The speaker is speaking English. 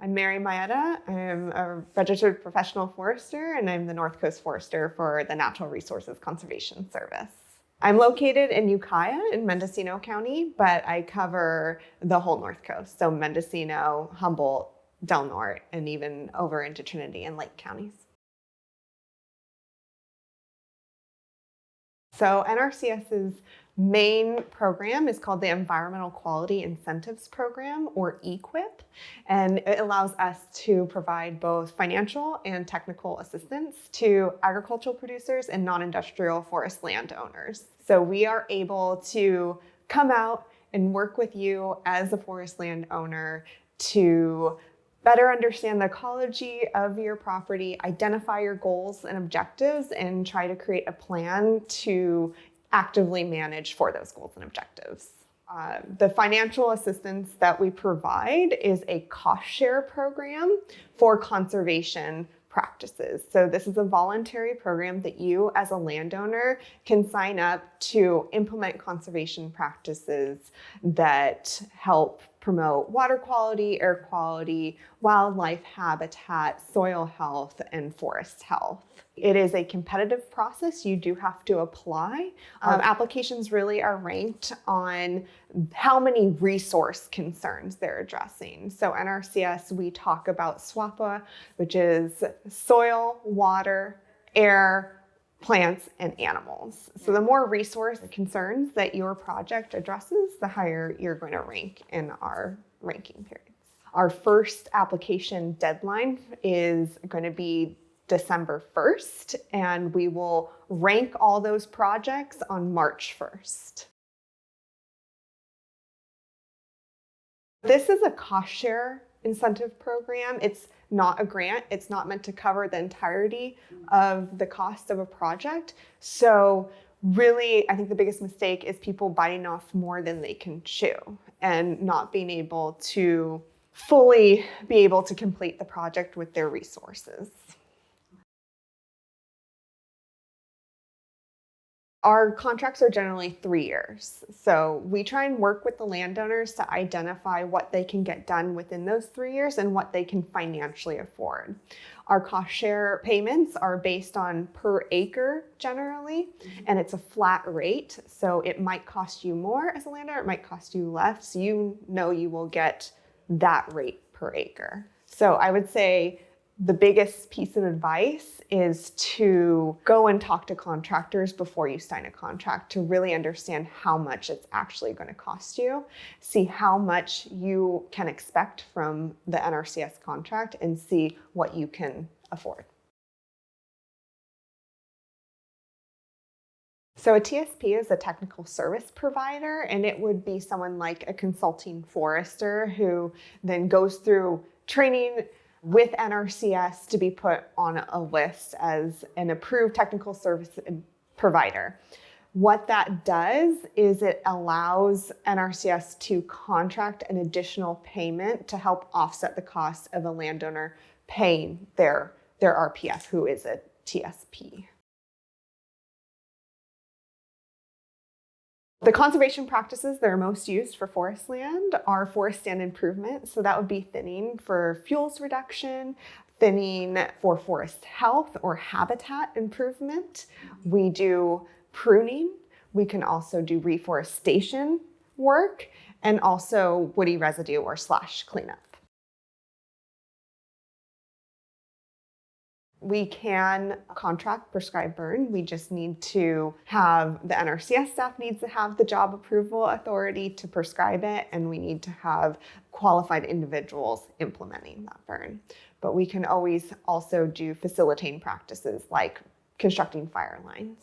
I'm Mary Mayeda. I'm a registered professional forester, and I'm the North Coast Forester for the Natural Resources Conservation Service. I'm located in Ukiah in Mendocino County, but I cover the whole North Coast, so Mendocino, Humboldt, Del Norte, and even over into Trinity and Lake counties. So NRCS's main program is called the Environmental Quality Incentives Program, or EQIP, and it allows us to provide both financial and technical assistance to agricultural producers and non-industrial forest landowners. So we are able to come out and work with you as a forest landowner to better understand the ecology of your property, identify your goals and objectives, and try to create a plan to actively manage for those goals and objectives. The financial assistance that we provide is a cost share program for conservation practices. So this is a voluntary program that you as a landowner can sign up to implement conservation practices that help promote water quality, air quality, wildlife habitat, soil health, and forest health. It is a competitive process. You do have to apply. Applications really are ranked on how many resource concerns they're addressing. So NRCS, we talk about SWAPA, which is soil, water, air, plants, and animals. So the more resource concerns that your project addresses, the higher you're going to rank in our ranking periods. Our first application deadline is going to be December 1st, and we will rank all those projects on March 1st. This is a cost share incentive program. It's not a grant. It's not meant to cover the entirety of the cost of a project. So really, I think the biggest mistake is people biting off more than they can chew and not being able to fully be able to complete the project with their resources. Our contracts are generally 3 years. So we try and work with the landowners to identify what they can get done within those 3 years and what they can financially afford. Our cost share payments are based on per acre generally, and it's a flat rate. So it might cost you more as a landowner, it might cost you less. You know you will get that rate per acre. So I would say the biggest piece of advice is to go and talk to contractors before you sign a contract to really understand how much it's actually going to cost you, see how much you can expect from the NRCS contract, and see what you can afford. So a TSP is a technical service provider, and it would be someone like a consulting forester who then goes through training with NRCS to be put on a list as an approved technical service provider. What that does is it allows NRCS to contract an additional payment to help offset the cost of a landowner paying their RPS, who is a TSP. The conservation practices that are most used for forest land are forest stand improvement. So that would be thinning for fuels reduction, thinning for forest health or habitat improvement. We do pruning. We can also do reforestation work, and also woody residue or slash cleanup. We can contract prescribed burn. We just need to have the NRCS staff needs to have the job approval authority to prescribe it, and we need to have qualified individuals implementing that burn. But we can always also do facilitating practices like constructing fire lines.